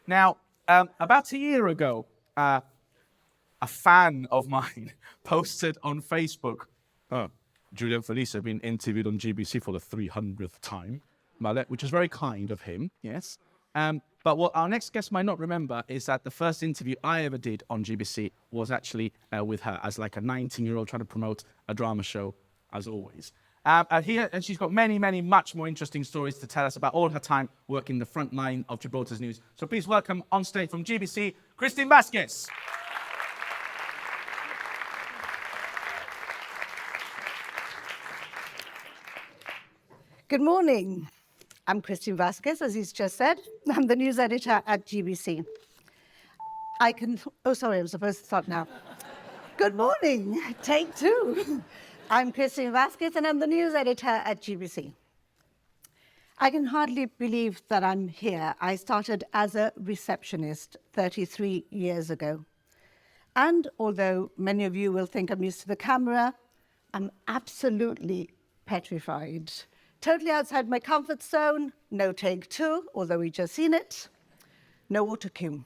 Now, about a year ago, a fan of mine posted on Facebook, Julian Felice have been interviewed on GBC for the 300th time, which is very kind of him, yes. But what our next guest might not remember is that the first interview I ever did on GBC was actually with her as like a 19-year-old trying to promote a drama show, as always. And she's got many, much more interesting stories to tell us about all her time working the front line of Gibraltar's news. So please welcome on stage from GBC, Christine Vasquez. Good morning. I'm Christine Vasquez, as he's just said. I'm the news editor at GBC. I'm supposed to start now. Good morning. Take two. I'm Christine Vasquez, and I'm the news editor at GBC. I can hardly believe that I'm here. I started as a receptionist 33 years ago. And although many of you will think I'm used to the camera, I'm absolutely petrified. Totally outside my comfort zone, no take two, although we just seen it, no auto cue.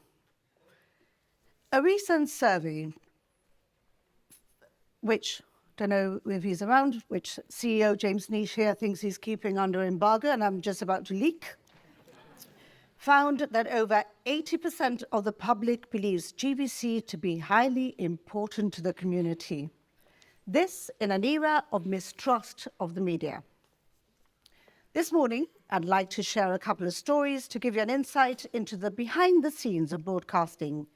A recent survey, which, don't know if he's around, which CEO James Nish here thinks he's keeping under embargo, and I'm just about to leak, found that over 80% of the public believes GBC to be highly important to the community. This in an era of mistrust of the media. This morning, I'd like to share a couple of stories to give you an insight into the behind the scenes of broadcasting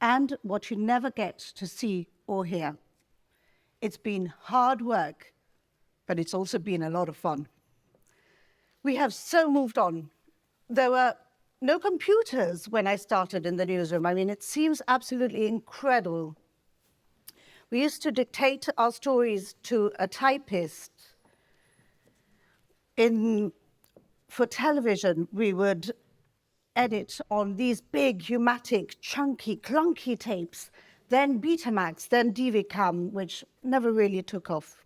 and what you never get to see or hear. It's been hard work, but it's also been a lot of fun. We have so moved on. There were no computers when I started in the newsroom. I mean, it seems absolutely incredible. We used to dictate our stories to a typist. For television, we would edit on these big, pneumatic, chunky, clunky tapes, then Betamax, then DVCam, which never really took off.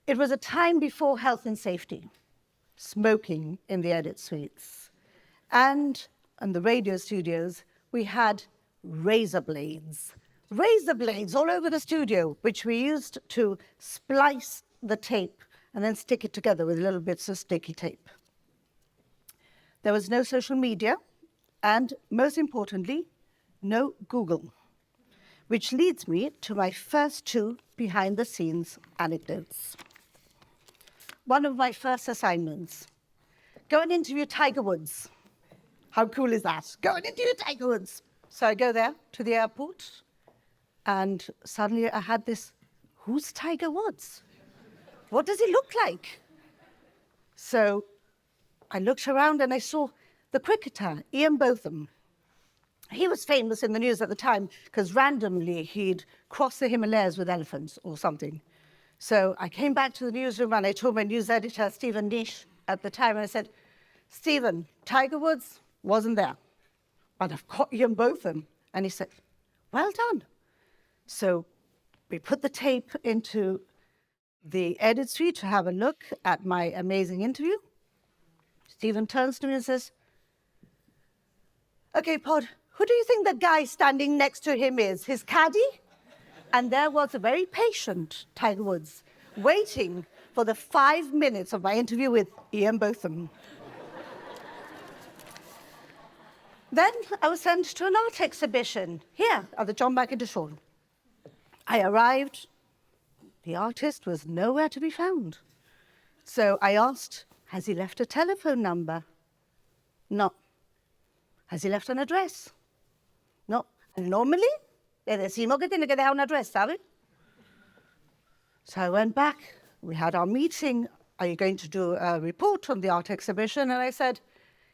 It was a time before health and safety, smoking in the edit suites. And in the radio studios, we had razor blades all over the studio, which we used to splice the tape and then stick it together with little bits of sticky tape. There was no social media, and most importantly, no Google, which leads me to my first two behind-the-scenes anecdotes. One of my first assignments, go and interview Tiger Woods. How cool is that? Go and interview Tiger Woods. So I go there to the airport, and suddenly I had this, who's Tiger Woods? What does he look like? So I looked around and I saw the cricketer, Ian Botham. He was famous in the news at the time because randomly he'd cross the Himalayas with elephants or something. So I came back to the newsroom and I told my news editor, Stephen Nish, at the time, and I said, Stephen, Tiger Woods wasn't there, but I've got Ian Botham. And he said, well done. So we put the tape into the edit suite to have a look at my amazing interview. Stephen turns to me and says, okay, Pod, who do you think the guy standing next to him is? His caddy? And there was a very patient Tiger Woods waiting for the 5 minutes of my interview with Ian Botham. Then I was sent to an art exhibition here at the John Mackintosh Hall. I arrived. The artist was nowhere to be found. So I asked, has he left a telephone number? No. Has he left an address? No. And normally, le decimos que tiene que dejar un address, ¿sabe? So I went back. We had our meeting. Are you going to do a report on the art exhibition? And I said,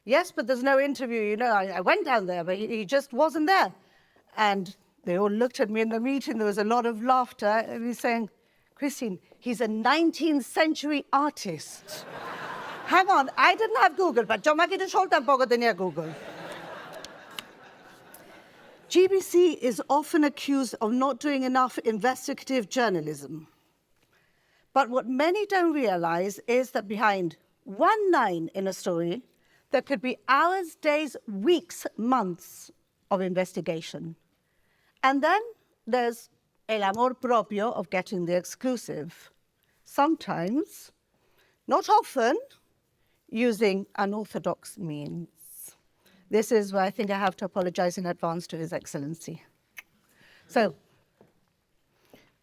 yes, but there's no interview. You know, I went down there, but he just wasn't there. And they all looked at me in the meeting. There was a lot of laughter. And he's saying, Christine, he's a 19th century artist. Hang on, I didn't have Google, but John Mackintosh Hall tampoco tenía Google. GBC is often accused of not doing enough investigative journalism. But what many don't realize is that behind one line in a story, There could be hours, days, weeks, months of investigation. And then there's el amor propio of getting the exclusive. Sometimes, not often, using unorthodox means. This is where I think I have to apologize in advance to His Excellency. So,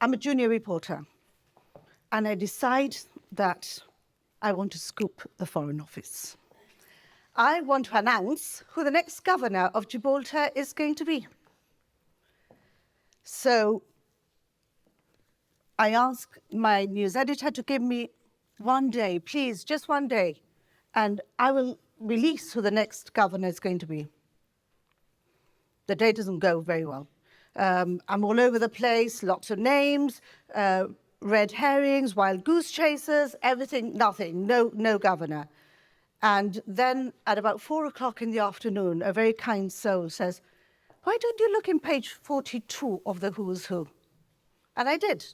I'm a junior reporter, and I decide that I want to scoop the Foreign Office. I want to announce who the next governor of Gibraltar is going to be. So I ask my news editor to give me 1 day, please, just 1 day, and I will release who the next governor is going to be. The day doesn't go very well. I'm all over the place, lots of names, red herrings, wild goose chasers, everything, nothing, no governor. And then at about 4 o'clock in the afternoon, a very kind soul says, why don't you look in page 42 of the Who's Who? And I did.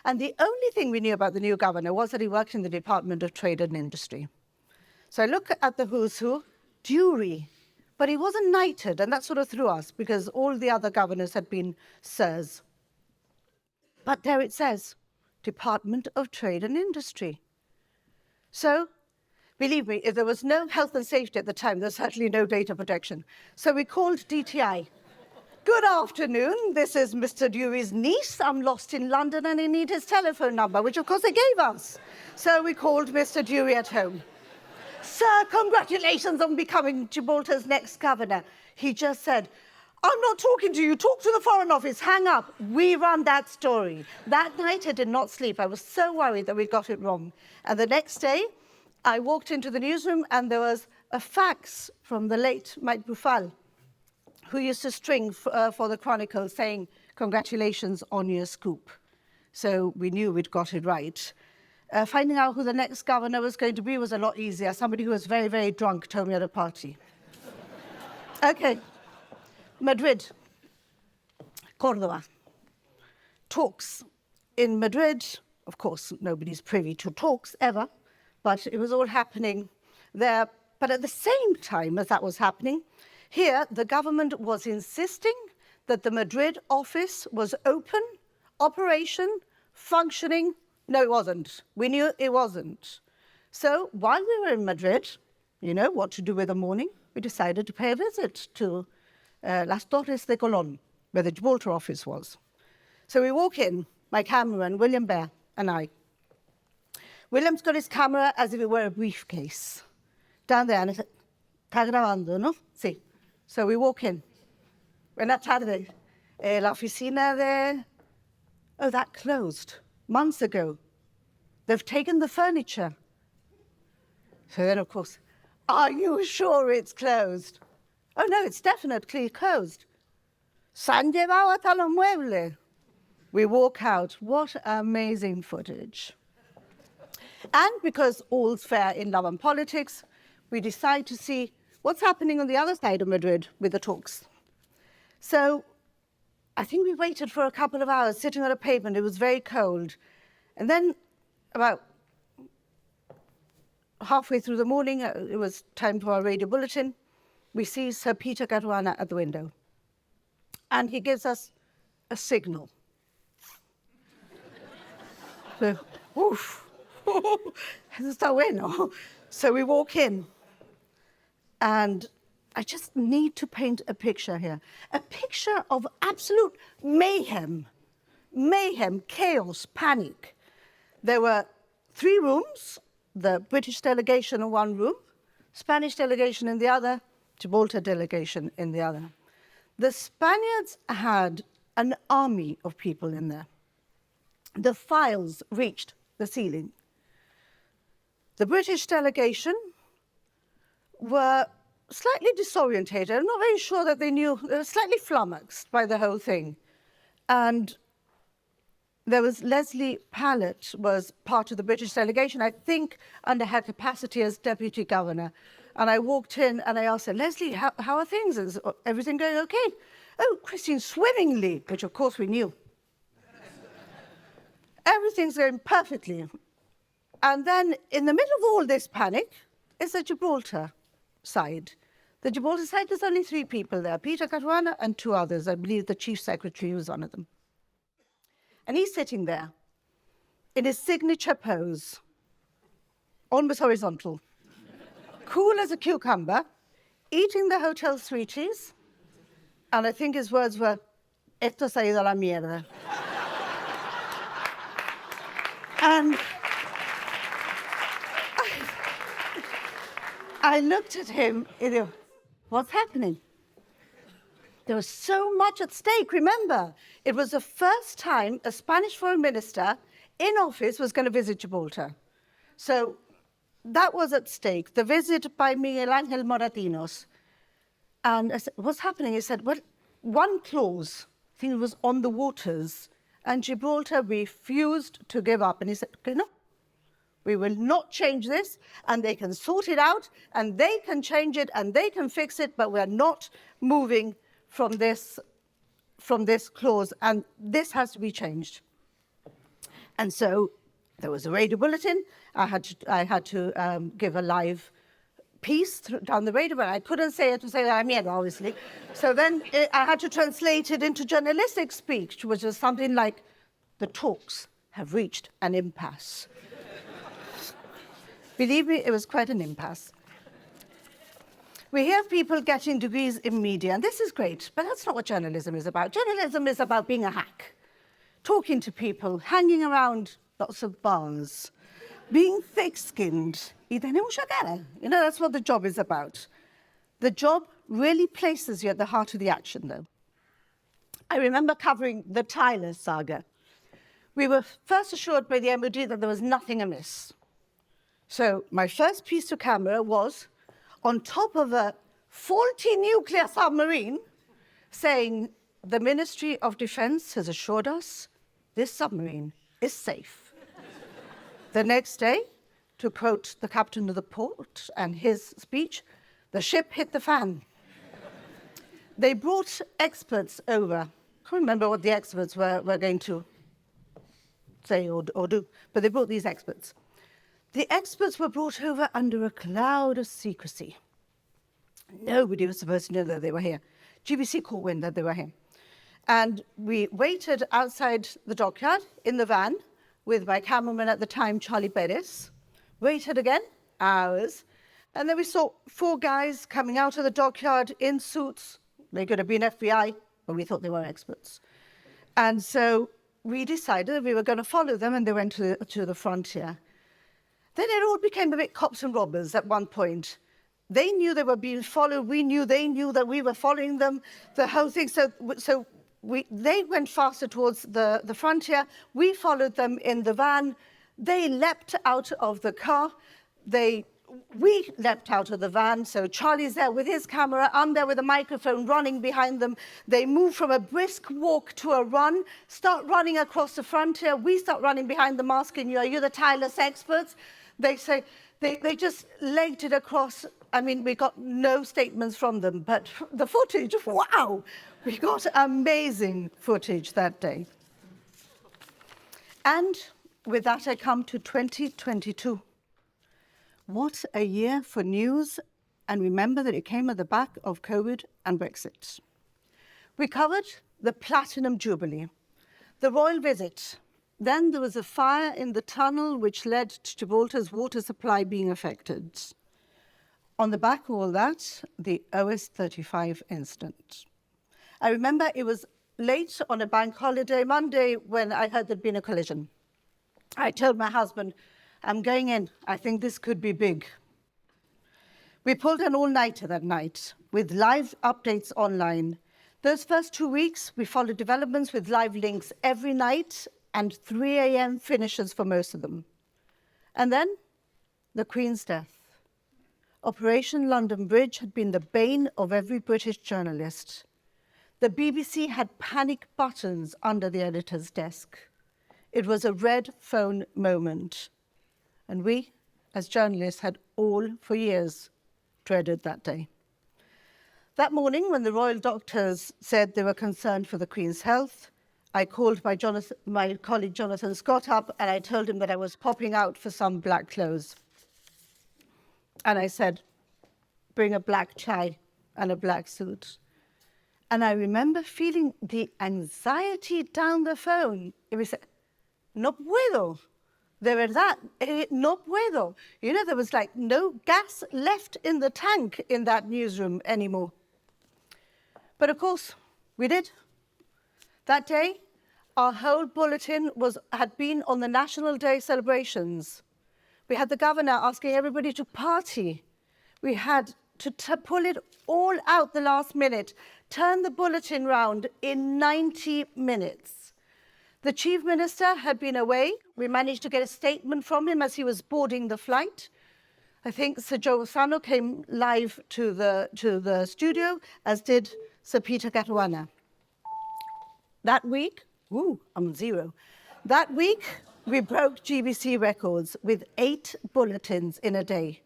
And the only thing we knew about the new governor was that he worked in the Department of Trade and Industry. So I look at the Who's Who, Dury, but he wasn't knighted, and that sort of threw us because all the other governors had been sirs. But there it says, Department of Trade and Industry. So, believe me, if there was no health and safety at the time, there's certainly no data protection. So we called DTI. Good afternoon, this is Mr. Dury's niece. I'm lost in London and I need his telephone number, which of course they gave us. So we called Mr. Dury at home. Sir, congratulations on becoming Gibraltar's next governor. He just said, I'm not talking to you, talk to the Foreign Office, hang up. We run that story. That night I did not sleep. I was so worried that we got it wrong. And the next day, I walked into the newsroom and there was a fax from the late Mike Bufal, who used to string for the Chronicle saying, congratulations on your scoop. So we knew we'd got it right. Finding out who the next governor was going to be was a lot easier. Somebody who was very, very drunk told me at a party. Okay, Madrid, Córdoba. Talks in Madrid. Of course, nobody's privy to talks ever, but it was all happening there. But at the same time as that was happening, here the government was insisting that the Madrid office was open, operation, functioning. No, it wasn't. We knew it wasn't. So while we were in Madrid, you know, what to do with the morning, we decided to pay a visit to Las Torres de Colón, where the Gibraltar office was. So we walk in, my cameraman, William Bear, and I. William's got his camera as if it were a briefcase. Down there, and I said, ¿Está grabando, no? Sí. So we walk in. Buenas tardes. La oficina de... Oh, that closed months ago. They've taken the furniture. So then, of course, are you sure it's closed? Oh, no, it's definitely closed. Se han llevado hasta los muebles. We walk out. What amazing footage. And because all's fair in love and politics, we decide to see what's happening on the other side of Madrid with the talks. So I think we waited for a couple of hours sitting on a pavement. It was very cold. And then about halfway through the morning, it was time for our radio bulletin. We see Sir Peter Caruana at the window. And he gives us a signal. So, oof, está bueno. So we walk in. And I just need to paint a picture here. A picture of absolute mayhem. Mayhem, chaos, panic. There were 3 rooms, the British delegation in one room, Spanish delegation in the other, Gibraltar delegation in the other. The Spaniards had an army of people in there. The files reached the ceiling. The British delegation were slightly disorientated. I'm not very sure that they knew. They were slightly flummoxed by the whole thing. And there was Leslie Pallett, was part of the British delegation, I think under her capacity as deputy governor. And I walked in and I asked her, Leslie, how are things? Is everything going okay? Oh, Christine, swimmingly, which of course we knew. Everything's going perfectly. And then in the middle of all this panic is the Gibraltar. side. The Gibraltar side, there's only 3 people there, Peter Caruana and 2 others. I believe the chief secretary was one of them. And he's sitting there in his signature pose, almost horizontal, cool as a cucumber, eating the hotel sweeties, and I think his words were, "Esto se ha ido a la mierda." And I looked at him, what's happening? There was so much at stake. Remember, it was the first time a Spanish foreign minister in office was going to visit Gibraltar. So that was at stake, the visit by Miguel Ángel Moratinos. And I said, what's happening? He said, well, one clause, I think it was on the waters, and Gibraltar refused to give up. And he said, okay, no, we will not change this, and they can sort it out, and they can change it, and they can fix it, but we're not moving from this clause, and this has to be changed. And so there was a radio bulletin. I had to give a live piece down the radio, but I couldn't say it to say that I'm here, obviously. So then I had to translate it into journalistic speech, which was something like, the talks have reached an impasse. Believe me, it was quite an impasse. We hear people getting degrees in media, and this is great, but that's not what journalism is about. Journalism is about being a hack, talking to people, hanging around lots of bars, being thick-skinned. Y tener mucha cara. You know, that's what the job is about. The job really places you at the heart of the action, though. I remember covering the Tyler saga. We were first assured by the MOD that there was nothing amiss. So my first piece to camera was on top of a faulty nuclear submarine saying, the Ministry of Defense has assured us this submarine is safe. The next day, to quote the captain of the port and his speech, the ship hit the fan. They brought experts over. I can't remember what the experts were going to say or do, but they brought these experts. The experts were brought over under a cloud of secrecy. Nobody was supposed to know that they were here. GBC caught wind that they were here. And we waited outside the dockyard in the van with my cameraman at the time, Charlie Perez. Waited again, hours. And then we saw 4 guys coming out of the dockyard in suits. They could have been FBI, but we thought they were experts. And so we decided we were going to follow them, and they went to the frontier. Then it all became a bit cops and robbers at one point. They knew they were being followed. They knew that we were following them, the whole thing. So they went faster towards the frontier. We followed them in the van. They leapt out of the car. We leapt out of the van. So Charlie's there with his camera. I'm there with a microphone running behind them. They move from a brisk walk to a run, start running across the frontier. We start running behind them, asking you, are you the Tylus experts? They say, they just legged it across. I mean, we got no statements from them, but the footage, wow, we got amazing footage that day. And with that, I come to 2022. What a year for news, and remember that it came at the back of COVID and Brexit. We covered the Platinum Jubilee, the royal visit. Then there was a fire in the tunnel which led to Gibraltar's water supply being affected. On the back of all that, the OS-35 incident. I remember it was late on a bank holiday, Monday, when I heard there'd been a collision. I told my husband, I'm going in. I think this could be big. We pulled an all-nighter that night with live updates online. Those first 2 weeks, we followed developments with live links every night and 3 a.m. finishes for most of them. And then, the Queen's death. Operation London Bridge had been the bane of every British journalist. The BBC had panic buttons under the editor's desk. It was a red phone moment. And we, as journalists, had all, for years, dreaded that day. That morning, when the royal doctors said they were concerned for the Queen's health, I called my colleague Jonathan Scott up, and I told him that I was popping out for some black clothes. And I said, bring a black chai and a black suit. And I remember feeling the anxiety down the phone. It was, no puedo. De verdad, no puedo. You know, there was like no gas left in the tank in that newsroom anymore. But of course, we did. That day, our whole bulletin had been on the National Day celebrations. We had the governor asking everybody to party. We had to pull it all out the last minute, turn the bulletin round in 90 minutes. The chief minister had been away. We managed to get a statement from him as he was boarding the flight. I think Sir Joe Lozano came live to the studio, as did Sir Peter Caruana. That week, I'm on 0. That week, we broke GBC records with 8 bulletins in a day.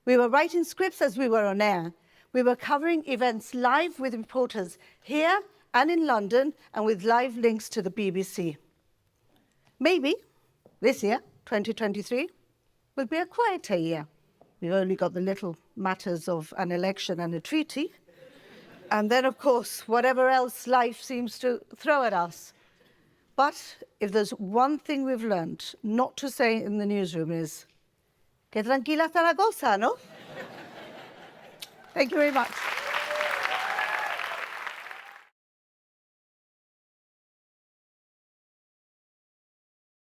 We were writing scripts as we were on air. We were covering events live with reporters here and in London, and with live links to the BBC. Maybe this year, 2023, will be a quieter year. We've only got the little matters of an election and a treaty. And then, of course, whatever else life seems to throw at us. But if there's one thing we've learned not to say in the newsroom is, que tranquila está la cosa, no? Thank you very much.